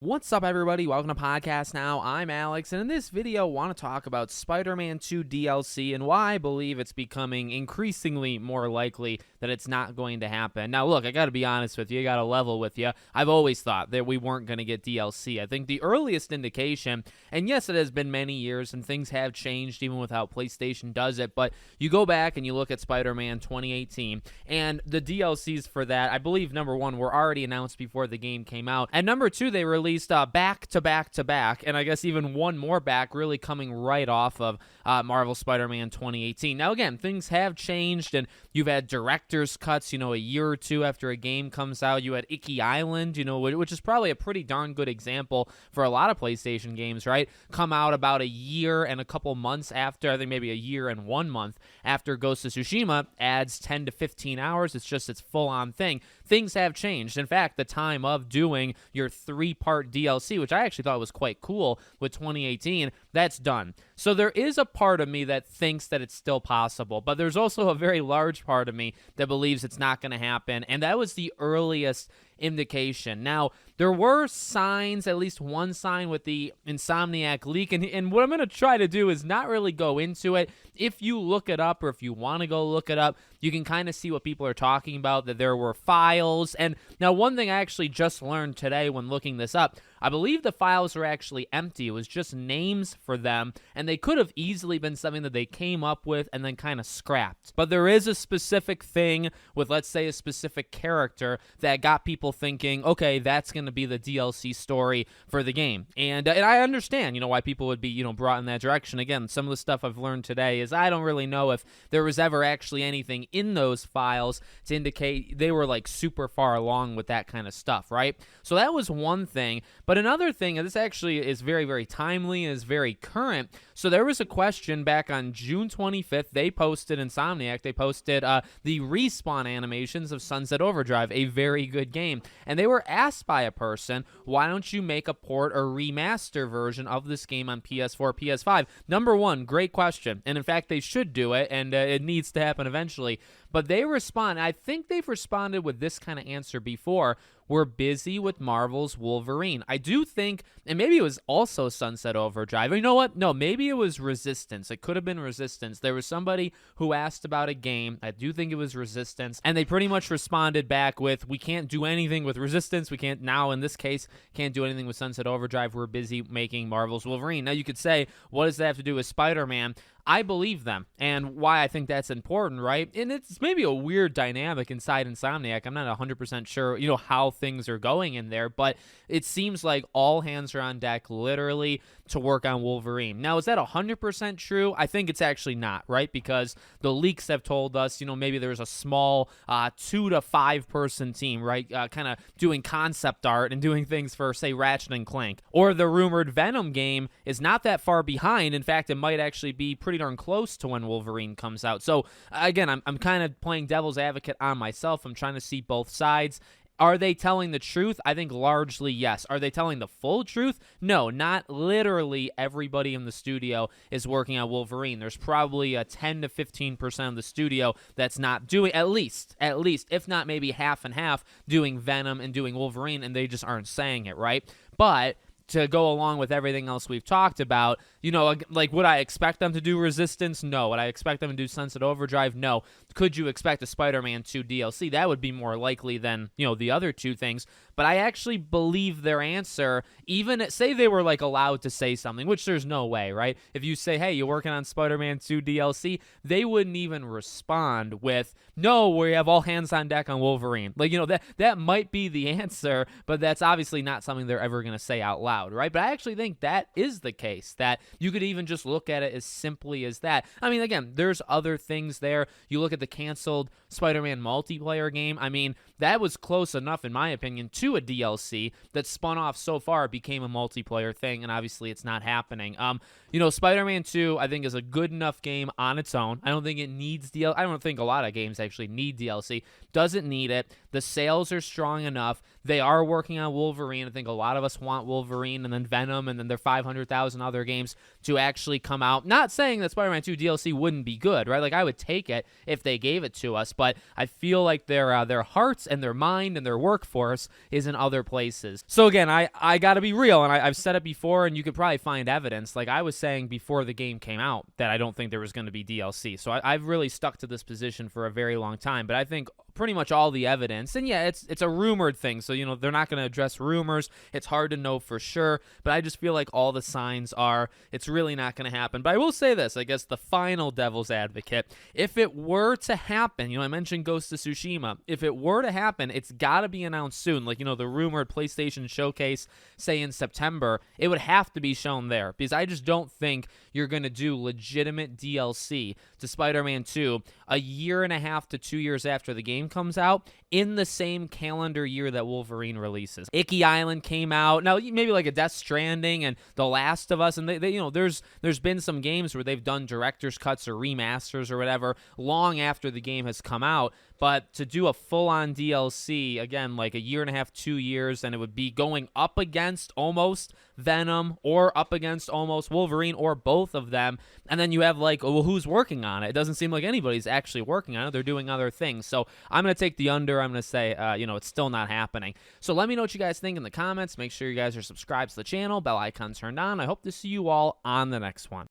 What's up, everybody? Welcome to Podcast Now. I'm Alex, and in this video, I want to talk about Spider-Man 2 DLC and why I believe it's becoming increasingly more likely that it's not going to happen. Now, look, I got to be honest with you. I got to level with you. I've always thought that we weren't going to get DLC. I think the earliest indication, and yes, it has been many years, and things have changed even with how PlayStation does it, but you go back and you look at Spider-Man 2018, and the DLCs for that, I believe, number one, were already announced before the game came out, and number two, they released back to back to back, and I guess even one more back, really coming right off of Marvel Spider-Man 2018. Now, again, things have changed, and you've had director's cuts, a year or two after a game comes out. You had Icky Island, which is probably a pretty darn good example for a lot of PlayStation games, right? Come out about a year and a couple months after, I think maybe a year and 1 month after Ghost of Tsushima, adds 10 to 15 hours. It's just its full-on thing. Things have changed. In fact, the time of doing your 3-part DLC, which I actually thought was quite cool with 2018, that's done. So there is a part of me that thinks that it's still possible, but there's also a very large part of me that believes it's not going to happen, and that was the earliest indication. Now, there were signs, at least one sign with the Insomniac leak, and what I'm going to try to do is not really go into it. If you look it up, or if you want to go look it up, you can kind of see what people are talking about, that there were files. And now, one thing I actually just learned today when looking this up, I believe the files were actually empty. It was just names for them, and they could have easily been something that they came up with and then kind of scrapped. But there is a specific thing with, let's say, a specific character that got people thinking, okay, that's going to be the DLC story for the game. And I understand, why people would be, brought in that direction. Again, some of the stuff I've learned today is I don't really know if there was ever actually anything in those files to indicate they were like super far along with that kind of stuff, right? So that was one thing. But another thing, and this actually is very, very timely and is very current. So there was a question back on June 25th. They posted, Insomniac, they posted the respawn animations of Sunset Overdrive, a very good game. And they were asked by a person, why don't you make a port or remaster version of this game on PS4, PS5? Number one, great question. And in fact, they should do it, and it needs to happen eventually. But they respond, I think they've responded with this kind of answer before. We're busy with Marvel's Wolverine. I do think, and maybe it was also Sunset Overdrive. You know what? No, maybe it was Resistance. It could have been Resistance. There was somebody who asked about a game. I do think it was Resistance. And they pretty much responded back with, we can't do anything with Resistance. We can't now, in this case, can't do anything with Sunset Overdrive. We're busy making Marvel's Wolverine. Now, you could say, what does that have to do with Spider-Man? I believe them, and why I think that's important, right? And it's maybe a weird dynamic inside Insomniac. I'm not 100% sure, how things are going in there, but it seems like all hands are on deck, literally, to work on Wolverine. Now, is that 100% true? I think it's actually not, right? Because the leaks have told us, maybe there's a small 2 to 5 person team, right? Kind of doing concept art and doing things for, say, Ratchet and Clank. Or the rumored Venom game is not that far behind. In fact, it might actually be pretty darn close to when Wolverine comes out. So, again, I'm kind of playing devil's advocate on myself. I'm trying to see both sides. Are they telling the truth? I think largely yes. Are they telling the full truth? No, not literally everybody in the studio is working on Wolverine. There's probably a 10 to 15% of the studio that's not doing, at least, if not maybe half and half, doing Venom and doing Wolverine, and they just aren't saying it, right? But to go along with everything else we've talked about, like, would I expect them to do Resistance? No. Would I expect them to do Sunset Overdrive? No. Could you expect a Spider-Man 2 DLC? That would be more likely than, the other two things. But I actually believe their answer, even say they were, like, allowed to say something, which there's no way, right? If you say, hey, you're working on Spider-Man 2 DLC, they wouldn't even respond with, no, we have all hands on deck on Wolverine. Like, that might be the answer, but that's obviously not something they're ever going to say out loud, right? But I actually think that is the case, that you could even just look at it as simply as that. I mean, again, there's other things there. You look at the canceled Spider-Man multiplayer game. I mean, that was close enough, in my opinion, to a DLC that spun off so far became a multiplayer thing, and obviously it's not happening. Spider-Man 2, I think, is a good enough game on its own. I don't think it needs DLC. I don't think a lot of games actually need DLC. Doesn't need it. The sales are strong enough. They are working on Wolverine. I think a lot of us want Wolverine and then Venom and then their 500,000 other games to actually come out. Not saying that Spider-Man 2 DLC wouldn't be good, right? Like, I would take it if they they gave it to us, but I feel like their hearts and their mind and their workforce is in other places. So again, I got to be real, and I've said it before, and you could probably find evidence. Like I was saying before the game came out that I don't think there was going to be DLC. So I've really stuck to this position for a very long time, but I think pretty much all the evidence, and yeah, it's a rumored thing, so they're not going to address rumors. It's hard to know for sure, but I just feel like all the signs are it's really not going to happen. But I will say this, I guess the final devil's advocate, if it were to happen, I mentioned Ghost of Tsushima, if it were to happen, it's got to be announced soon. Like the rumored PlayStation showcase, say in September, it would have to be shown there, because I just don't think you're going to do legitimate DLC to Spider-Man 2 a year and a half to 2 years after the game comes out in the same calendar year that Wolverine releases. Icky Island came out. Now maybe like a Death Stranding and The Last of Us, and they there's been some games where they've done director's cuts or remasters or whatever long after the game has come out. But to do a full-on DLC, again, like a year and a half, 2 years, and it would be going up against almost Venom or up against almost Wolverine or both of them, and then you have like, well, who's working on it? It doesn't seem like anybody's actually working on it. They're doing other things. So I'm going to take the under. I'm going to say, it's still not happening. So let me know what you guys think in the comments. Make sure you guys are subscribed to the channel, bell icon turned on. I hope to see you all on the next one.